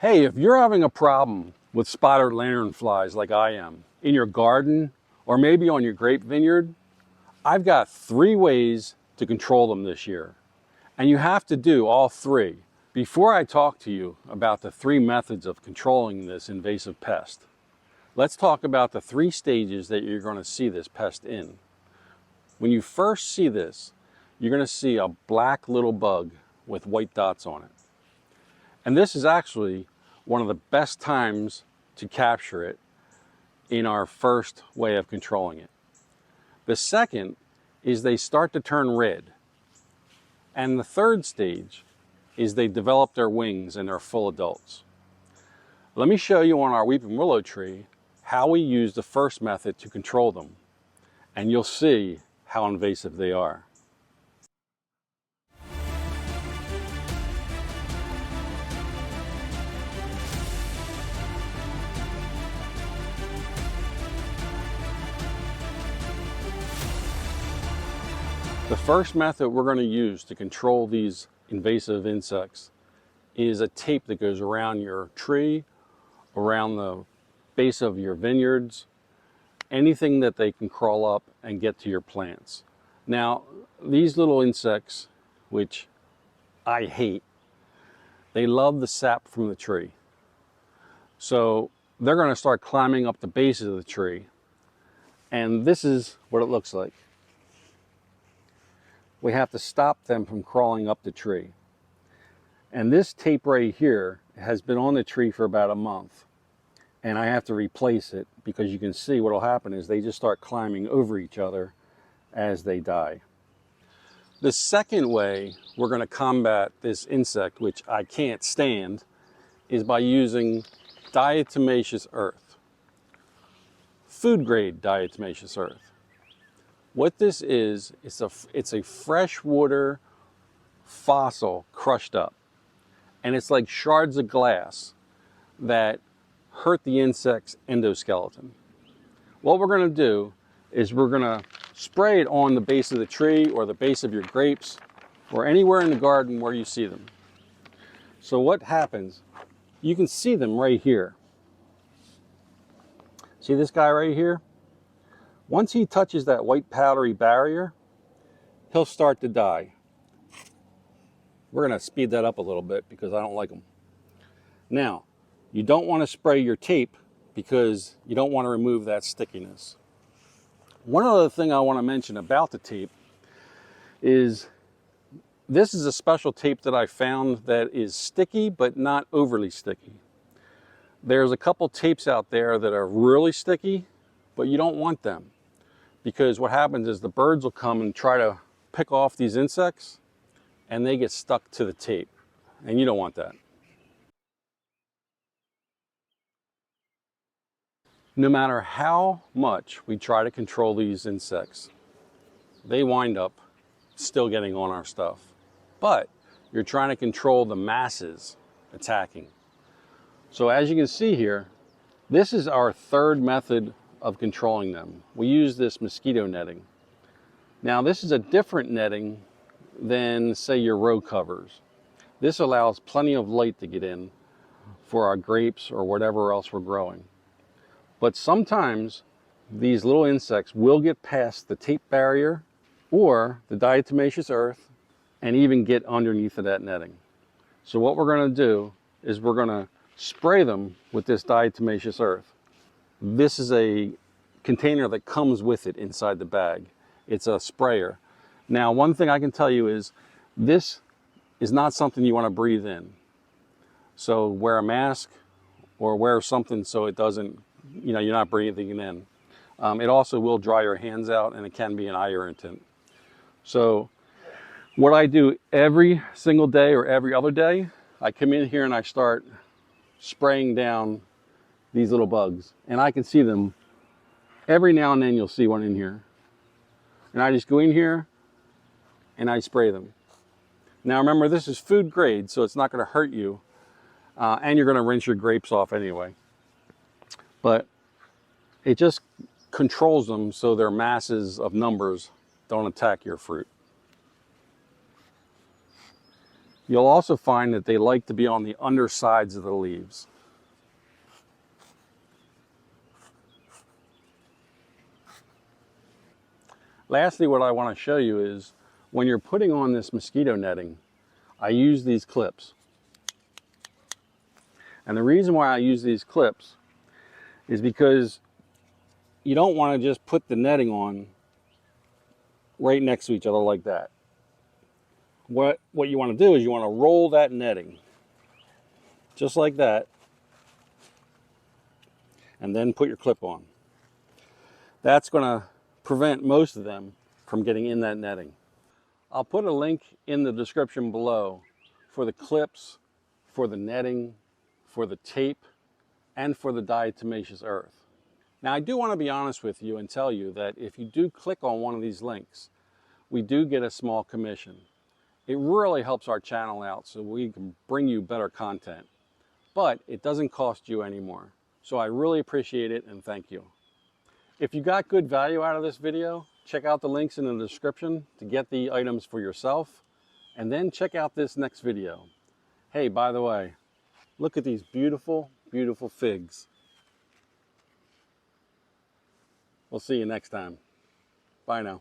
Hey, if you're having a problem with spotted lanternflies like I am in your garden or maybe on your grape vineyard, I've got 3 ways to control them this year. And you have to do all 3. Before I talk to you about the 3 methods of controlling this invasive pest, let's talk about the 3 stages that you're going to see this pest in. When you first see this, you're going to see a black little bug with white dots on it. And this is actually one of the best times to capture it in our first way of controlling it. The second is they start to turn red. And the third stage is they develop their wings and they're full adults. Let me show you on our weeping willow tree how we use the first method to control them. And you'll see how invasive they are. The first method we're going to use to control these invasive insects is a tape that goes around your tree, around the base of your vineyards, anything that they can crawl up and get to your plants. Now, these little insects, which I hate, they love the sap from the tree. So they're going to start climbing up the base of the tree, and this is what it looks like. We have to stop them from crawling up the tree. And this tape right here has been on the tree for about a month. And I have to replace it because you can see what will happen is they just start climbing over each other as they die. The second way we're going to combat this insect, which I can't stand, is by using diatomaceous earth. Food grade diatomaceous earth. What this is, it's a freshwater fossil crushed up. And it's like shards of glass that hurt the insect's endoskeleton. What we're going to do is we're going to spray it on the base of the tree or the base of your grapes or anywhere in the garden where you see them. So what happens, you can see them right here. See this guy right here? Once he touches that white powdery barrier, he'll start to die. We're going to speed that up a little bit because I don't like them. Now, you don't want to spray your tape because you don't want to remove that stickiness. One other thing I want to mention about the tape is this is a special tape that I found that is sticky but not overly sticky. There's a couple tapes out there that are really sticky, but you don't want them. Because what happens is the birds will come and try to pick off these insects and they get stuck to the tape. And you don't want that. No matter how much we try to control these insects, they wind up still getting on our stuff. But you're trying to control the masses attacking. So as you can see here, this is our third method of controlling them. We use this mosquito netting. Now this is a different netting than say your row covers. This allows plenty of light to get in for our grapes or whatever else we're growing. But sometimes these little insects will get past the tape barrier or the diatomaceous earth and even get underneath of that netting. So what we're going to do is we're going to spray them with this diatomaceous earth. This is a container that comes with it inside the bag. It's a sprayer. Now, one thing I can tell you is this is not something you want to breathe in. So wear a mask or wear something so it doesn't, you're not breathing it in. It also will dry your hands out and it can be an eye irritant. So what I do every single day or every other day, I come in here and I start spraying down these little bugs, and I can see them every now and then. You'll see one in here, and I just go in here and I spray them. Now remember, this is food grade, so it's not going to hurt you, and you're going to rinse your grapes off anyway, but it just controls them so their masses of numbers don't attack your fruit. You'll also find that they like to be on the undersides of the leaves. Lastly, what I want to show you is when you're putting on this mosquito netting, I use these clips. And the reason why I use these clips is because you don't want to just put the netting on right next to each other like that. What you want to do is you want to roll that netting just like that, and then put your clip on. That's going to prevent most of them from getting in that netting. I'll put a link in the description below for the clips, for the netting, for the tape, and for the diatomaceous earth. Now, I do want to be honest with you and tell you that if you do click on one of these links, we do get a small commission. It really helps our channel out so we can bring you better content, but it doesn't cost you any more. So I really appreciate it and thank you. If you got good value out of this video, check out the links in the description to get the items for yourself, and then check out this next video. Hey, by the way, look at these beautiful, beautiful figs. We'll see you next time. Bye now.